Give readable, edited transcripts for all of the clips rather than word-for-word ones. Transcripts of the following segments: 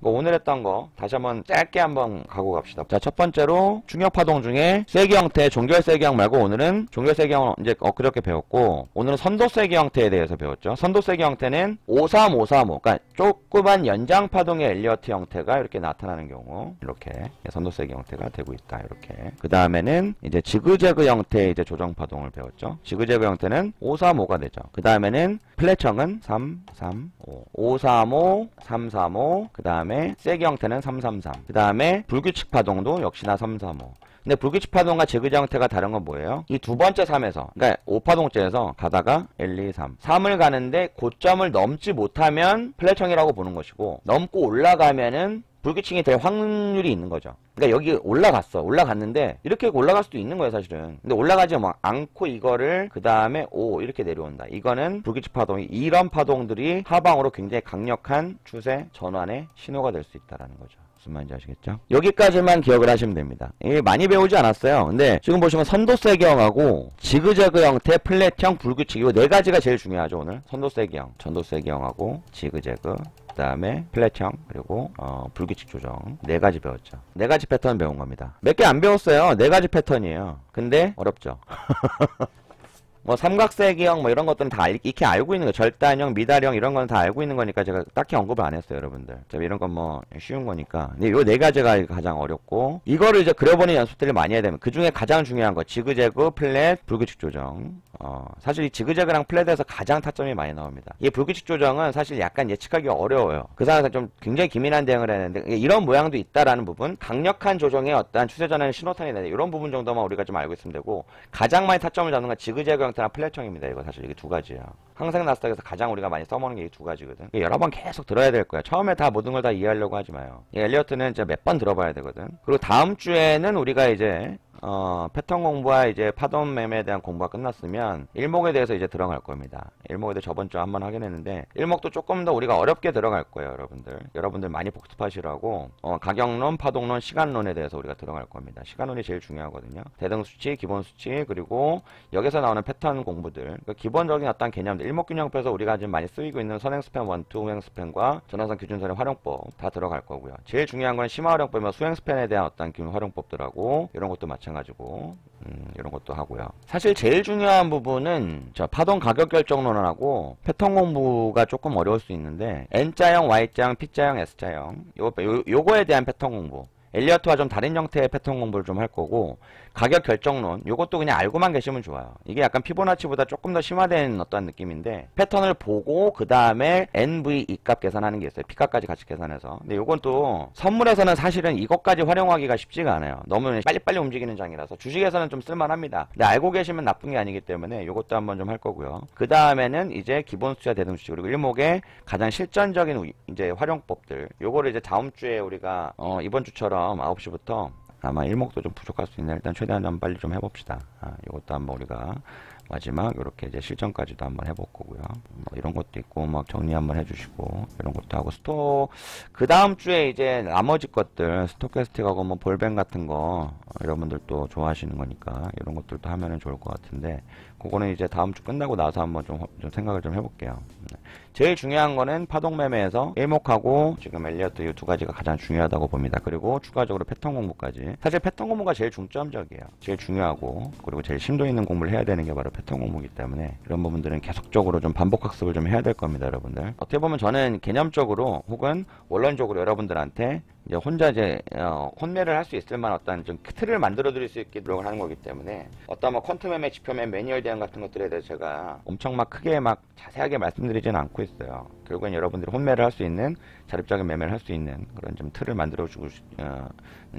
오늘 했던 거 다시 한번 짧게 한번 가고 갑시다. 자, 첫 번째로 충격 파동 중에 세기 형태, 종결 세기 형 말고 오늘은 종결 세기 형을 이제 엊그저께 배웠고, 오늘은 선도 세기 형태에 대해서 배웠죠. 선도 세기 형태는 53535, 그러니까 조그만 연장 파동의 엘리어트 형태가 이렇게 나타나는 경우, 이렇게 선도 세기 형태가 되고 있다. 이렇게. 그 다음에는 이제 지그재그 형태의 이제 조정 파동을 배웠죠. 지그재그 형태는 535가 되죠. 그 다음에는 플랫형은 335, 535, 335, 그 다음에 세기 형태는 333, 그 다음에 불규칙 파동도 역시나 335. 근데 불규칙 파동과 지그재 형태가 다른 건 뭐예요? 이 두 번째 3에서, 그러니까 5파동째에서 가다가 1, 2, 3. 3을 가는데 고점을 넘지 못하면 플랫형이라고 보는 것이고, 넘고 올라가면은 불규칙이 될 확률이 있는 거죠. 그러니까 여기 올라갔는데 이렇게 올라갈 수도 있는 거예요, 사실은. 근데 올라가지 않고 이거를 그 다음에 이렇게 내려온다. 이거는 불규칙 파동이, 이런 파동들이 하방으로 굉장히 강력한 추세 전환의 신호가 될 수 있다라는 거죠. 무슨 말인지 아시겠죠? 여기까지만 기억을 하시면 됩니다. 이게 많이 배우지 않았어요. 근데 지금 보시면 선도세기형하고 지그재그 형태, 플랫형, 불규칙, 이 네 가지가 제일 중요하죠. 오늘 선도세기형, 전도세기형하고 지그재그, 그 다음에 플랫형, 그리고 불규칙 조정, 네 가지 배웠죠. 네 가지 패턴 배운 겁니다. 몇 개 안 배웠어요. 네 가지 패턴이에요. 근데 어렵죠. 뭐 삼각세기형 뭐 이런 것들은 다 익히 알고 있는 거, 절단형, 미달형 이런 거는 다 알고 있는 거니까 제가 딱히 언급을 안 했어요, 여러분들. 이런 건 뭐 쉬운 거니까. 근데 요 네 가지가 가장 어렵고, 이거를 이제 그려보는 연습들을 많이 해야 되면 그 중에 가장 중요한 거 지그재그, 플랫, 불규칙 조정. 사실 이 지그재그랑 플랫에서 가장 타점이 많이 나옵니다. 이 불규칙 조정은 사실 약간 예측하기 어려워요. 그 상황에서 좀 굉장히 기민한 대응을 했는데 이런 모양도 있다라는 부분, 강력한 조정의 어떤 추세 전환의 신호탄이 되는 이런 부분 정도만 우리가 좀 알고 있으면 되고, 가장 많이 타점을 잡는 건 지그재그 형태나 플랫형입니다. 이거 사실 이게 두 가지야. 항상 나스닥에서 가장 우리가 많이 써먹는 게 이 두 가지거든. 여러 번 계속 들어야 될 거야. 처음에 다 모든 걸 다 이해하려고 하지 마요. 엘리어트는 이제 몇 번 들어봐야 되거든. 그리고 다음 주에는 우리가 이제 패턴 공부와 이제 파동 매매에 대한 공부가 끝났으면 일목에 대해서 이제 들어갈 겁니다. 일목에 대해 저번 주에 한번 하긴 했는데, 일목도 조금 더 우리가 어렵게 들어갈 거예요, 여러분들. 여러분들 많이 복습하시라고 가격론, 파동론, 시간론에 대해서 우리가 들어갈 겁니다. 시간론이 제일 중요하거든요. 대등 수치, 기본 수치, 그리고 여기서 나오는 패턴 공부들, 그러니까 기본적인 어떤 개념들, 일목균형표에서 우리가 지금 많이 쓰이고 있는 선행스팬 1, 2 후행스팬과 전환선 기준선의 활용법 다 들어갈 거고요. 제일 중요한 건 심화 활용법이면 수행스팬에 대한 어떤 기본 활용법들하고 이런 것도 마찬가지고, 이런 것도 하고요. 사실 제일 중요한 부분은 파동 가격 결정론하고 패턴 공부가 조금 어려울 수 있는데, N자형, Y자형, P자형, S자형 요거에 대한 패턴 공부, 엘리어트와 좀 다른 형태의 패턴 공부를 좀 할 거고, 가격 결정론 요것도 그냥 알고만 계시면 좋아요. 이게 약간 피보나치보다 조금 더 심화된 어떤 느낌인데, 패턴을 보고 그 다음에 NV E값 계산하는 게 있어요. P값까지 같이 계산해서. 근데 요건 또 선물에서는 사실은 이것까지 활용하기가 쉽지가 않아요. 너무 빨리빨리 움직이는 장이라서. 주식에서는 좀 쓸만합니다. 근데 알고 계시면 나쁜 게 아니기 때문에 요것도 한번 좀 할 거고요. 그 다음에는 이제 기본 수치와 대등 수치, 그리고 일목의 가장 실전적인 이제 활용법들, 요거를 이제 다음 주에 우리가 이번 주처럼 9시부터 아마 일목도 좀 부족할 수 있는데 일단 최대한 좀 빨리 좀 해봅시다. 이것도 한번 우리가 마지막 이렇게 이제 실전까지도 한번 해볼 거고요. 이런 것도 있고 막 정리 한번 해주시고 이런 것도 하고, 그 다음 주에 이제 나머지 것들 스토캐스틱하고 뭐 볼뱅 같은 거 여러분들도 좋아하시는 거니까 이런 것들도 하면은 좋을 것 같은데, 그거는 이제 다음 주 끝나고 나서 한번 좀 생각을 좀 해볼게요. 제일 중요한 거는 파동 매매에서 일목하고 지금 엘리어트 이 두 가지가 가장 중요하다고 봅니다. 그리고 추가적으로 패턴 공부까지. 사실 패턴 공부가 제일 중점적이에요. 제일 중요하고, 그리고 제일 심도 있는 공부를 해야 되는 게 바로 패턴 공부이기 때문에 이런 부분들은 계속적으로 좀 반복 학습을 좀 해야 될 겁니다, 여러분들. 어떻게 보면 저는 개념적으로 혹은 원론적으로 여러분들한테 이제 혼자 이제 혼매를 할 수 있을 만한 어떤 좀 틀을 만들어 드릴 수 있게 노력을 하는 거기 때문에, 어떤 뭐 퀀트 매매, 지표 매매, 매뉴얼 대응 같은 것들에 대해서 제가 엄청 막 크게 막 자세하게 말씀드리지는 않고 있어요. 결국엔 여러분들이 혼매를 할 수 있는, 자립적인 매매를 할 수 있는 그런 좀 틀을 만들어 주고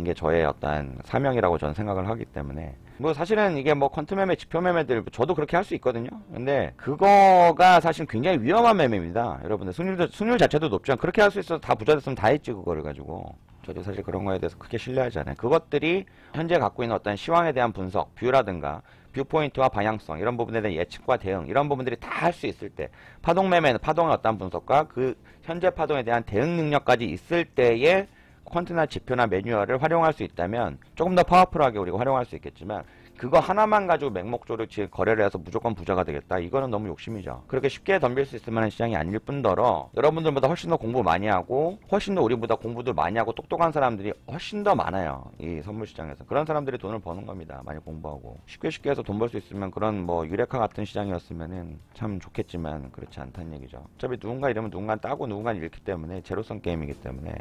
게 저의 어떤 사명이라고 저는 생각을 하기 때문에, 뭐 사실은 이게 뭐 퀀트 매매, 지표 매매들 저도 그렇게 할 수 있거든요. 근데 그거가 사실 굉장히 위험한 매매입니다. 여러분들 승률 자체도 높지만 그렇게 할 수 있어서 다 부자 됐으면 다 했지 그거를 가지고. 저도 사실 그런 거에 대해서 크게 신뢰하지 않아요. 그것들이 현재 갖고 있는 어떤 시황에 대한 분석, 뷰라든가 뷰포인트와 방향성, 이런 부분에 대한 예측과 대응, 이런 부분들이 다 할 수 있을 때, 파동 매매는 파동의 어떤 분석과 그 현재 파동에 대한 대응 능력까지 있을 때에 퀀트나 지표나 매뉴얼을 활용할 수 있다면 조금 더 파워풀하게 우리가 활용할 수 있겠지만, 그거 하나만 가지고 맹목적으로 거래를 해서 무조건 부자가 되겠다. 이거는 너무 욕심이죠. 그렇게 쉽게 덤빌 수 있을 만한 시장이 아닐 뿐더러 여러분들보다 훨씬 더 공부 많이 하고 훨씬 더 우리보다 공부도 많이 하고 똑똑한 사람들이 훨씬 더 많아요. 이 선물 시장에서. 그런 사람들이 돈을 버는 겁니다. 많이 공부하고. 쉽게 해서 돈 벌 수 있으면 그런 뭐 유레카 같은 시장이었으면은 참 좋겠지만 그렇지 않다는 얘기죠. 어차피 누군가 이러면 누군가 따고 누군가 잃기 때문에 제로섬 게임이기 때문에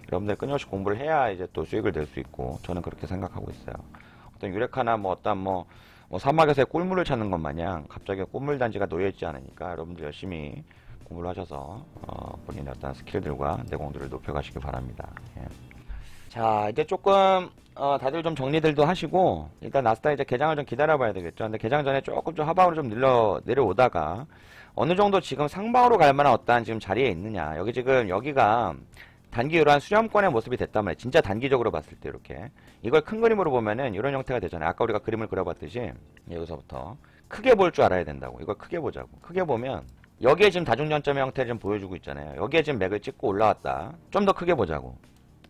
여러분들 끊임없이 공부를 해야 이제 또 수익을 낼 수 있고 저는 그렇게 생각하고 있어요. 어떤 유레카나 뭐 어떤 뭐 사막에서의 꿀물을 찾는 것 마냥 갑자기 꿀물 단지가 놓여있지 않으니까 여러분들 열심히 공부를 하셔서 본인의 어떤 스킬들과 내공들을 높여가시기 바랍니다. 예. 자, 이제 조금 다들 좀 정리들도 하시고 일단 나스닥 이제 개장을 좀 기다려봐야 되겠죠. 근데 개장 전에 조금 좀 하방으로 좀 내려오다가 어느 정도 지금 상방으로 갈 만한 어떠한 지금 자리에 있느냐. 여기 지금 여기가 단기 이러한 수렴권의 모습이 됐단 말이에요. 진짜 단기적으로 봤을 때 이렇게 이걸 큰 그림으로 보면은 이런 형태가 되잖아요. 아까 우리가 그림을 그려봤듯이 여기서부터 크게 볼 줄 알아야 된다고. 이걸 크게 보자고. 크게 보면 여기에 지금 다중전점의 형태를 좀 보여주고 있잖아요. 여기에 지금 맥을 찍고 올라왔다. 좀 더 크게 보자고.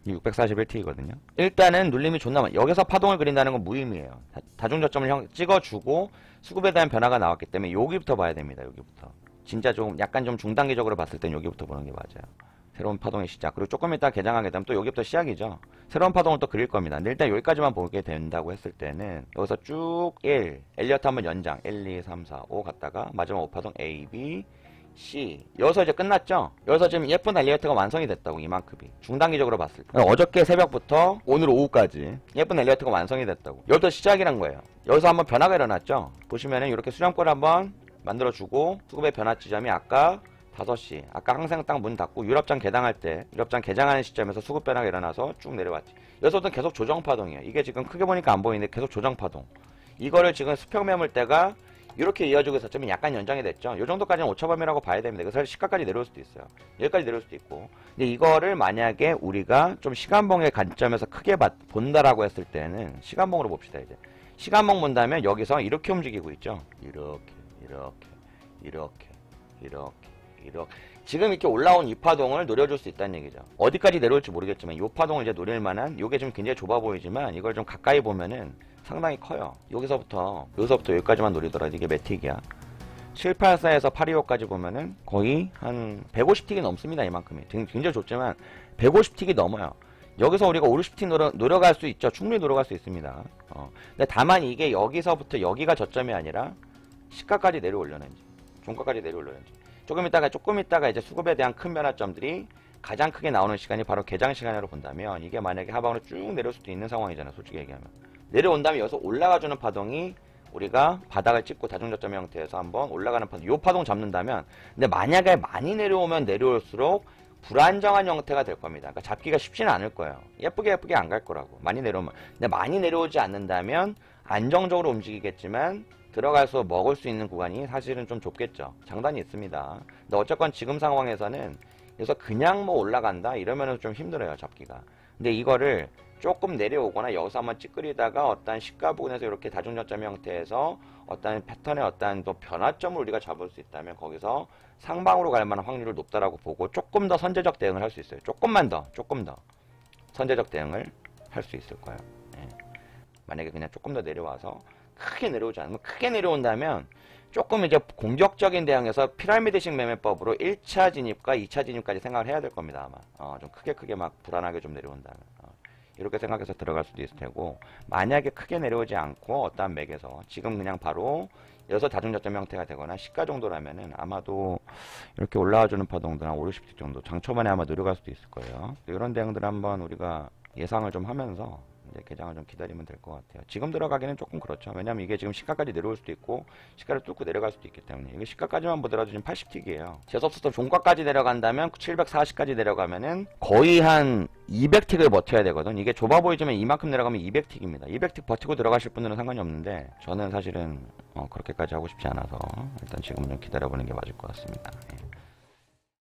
이 641T거든요. 일단은 눌림이 존나 많아. 여기서 파동을 그린다는 건 무의미해요. 다중저점을 찍어주고 수급에 대한 변화가 나왔기 때문에 여기부터 봐야 됩니다. 여기부터. 진짜 좀 약간 좀 중단기적으로 봤을 땐 여기부터 보는 게 맞아요. 새로운 파동의 시작. 그리고 조금 이따 개장하게 되면 또 여기부터 시작이죠. 새로운 파동을 또 그릴 겁니다. 근데 일단 여기까지만 보게 된다고 했을 때는 여기서 쭉 1, 엘리어트 한번 연장 1, 2, 3, 4, 5 갔다가 마지막 5파동 A, B, C. 여기서 이제 끝났죠? 여기서 지금 예쁜 엘리어트가 완성이 됐다고 이만큼이. 중단기적으로 봤을 때. 어저께 새벽부터 오늘 오후까지 예쁜 엘리어트가 완성이 됐다고. 여기서 시작이란 거예요. 여기서 한번 변화가 일어났죠? 보시면은 이렇게 수렴권을 한번 만들어주고 수급의 변화 지점이 아까 5시. 아까 항상 딱 문 닫고 유럽장 개장할 때 유럽장 개장하는 시점에서 수급 변화가 일어나서 쭉 내려왔지. 여기서부터 계속 조정파동이에요. 이게 지금 크게 보니까 안 보이는데 계속 조정파동. 이거를 지금 수평 매물대가 이렇게 이어지고 있었지만 약간 연장이 됐죠. 이 정도까지는 오차범위라고 봐야 됩니다. 그래서 시가까지 내려올 수도 있어요. 여기까지 내려올 수도 있고. 근데 이거를 만약에 우리가 좀 시간봉의 관점에서 크게 본다라고 했을 때는 시간봉으로 봅시다. 이제 시간봉 본다면 여기서 이렇게 움직이고 있죠. 이렇게 지금 이렇게 올라온 이 파동을 노려줄 수 있다는 얘기죠. 어디까지 내려올지 모르겠지만 이 파동을 이제 노릴 만한 요게 좀 굉장히 좁아 보이지만 이걸 좀 가까이 보면은 상당히 커요. 여기서부터 여기까지만 노리더라도 이게 매틱이야. 784에서 825까지 보면은 거의 한 150틱이 넘습니다. 이만큼이. 굉장히 좁지만 150틱이 넘어요. 여기서 우리가 50틱 노려갈 수 있죠. 충분히 노려갈 수 있습니다. 근데 다만 이게 여기서부터 여기가 저점이 아니라 시가까지 내려올려는지 종가까지 내려올려는지 조금 있다가 이제 수급에 대한 큰 변화점들이 가장 크게 나오는 시간이 바로 개장 시간으로 본다면 이게 만약에 하방으로 쭉 내려올 수도 있는 상황이잖아요. 솔직히 얘기하면. 내려온다면 여기서 올라가주는 파동이 우리가 바닥을 찍고 다중저점 형태에서 한번 올라가는 파동, 요 파동 잡는다면 근데 만약에 많이 내려오면 내려올수록 불안정한 형태가 될 겁니다. 그러니까 잡기가 쉽지는 않을 거예요. 예쁘게 안 갈 거라고. 많이 내려오면. 근데 많이 내려오지 않는다면 안정적으로 움직이겠지만 들어가서 먹을 수 있는 구간이 사실은 좀 좁겠죠. 장단이 있습니다. 근데 어쨌건 지금 상황에서는 그래서 그냥 뭐 올라간다 이러면은 좀 힘들어요. 잡기가. 근데 이거를 조금 내려오거나 여기서 한번 찌끄리다가 어떤 시가 부분에서 이렇게 다중저점 형태에서 어떤 패턴의 어떤 또 변화점을 우리가 잡을 수 있다면 거기서 상방으로 갈 만한 확률을 높다라고 보고 조금 더 선제적 대응을 할 수 있어요. 조금 더 선제적 대응을 할 수 있을 거예요. 예. 만약에 그냥 조금 더 내려와서 크게 내려오지 않으면 크게 내려온다면 조금 이제 공격적인 대응에서 피라미드식 매매법으로 1차 진입과 2차 진입까지 생각을 해야 될 겁니다. 아마 좀 크게 막 불안하게 좀 내려온다면 이렇게 생각해서 들어갈 수도 있을 테고 만약에 크게 내려오지 않고 어떠한 맥에서 지금 그냥 바로 여기서 다중저점 형태가 되거나 시가 정도라면은 아마도 이렇게 올라와주는 파동들 한 5, 60틱 정도 장초반에 아마 내려갈 수도 있을 거예요. 이런 대응들 한번 우리가 예상을 좀 하면서 이제 개장을 좀 기다리면 될 것 같아요. 지금 들어가기는 조금 그렇죠. 왜냐면 이게 지금 시가까지 내려올 수도 있고 시가를 뚫고 내려갈 수도 있기 때문에 이게 시가까지만 보더라도 지금 80틱이에요. 재수없어서 종가까지 내려간다면 740까지 내려가면은 거의 한 200틱을 버텨야 되거든. 이게 좁아 보이지만 이만큼 내려가면 200틱입니다. 200틱 버티고 들어가실 분들은 상관이 없는데 저는 사실은 그렇게까지 하고 싶지 않아서 일단 지금은 좀 기다려보는 게 맞을 것 같습니다. 예.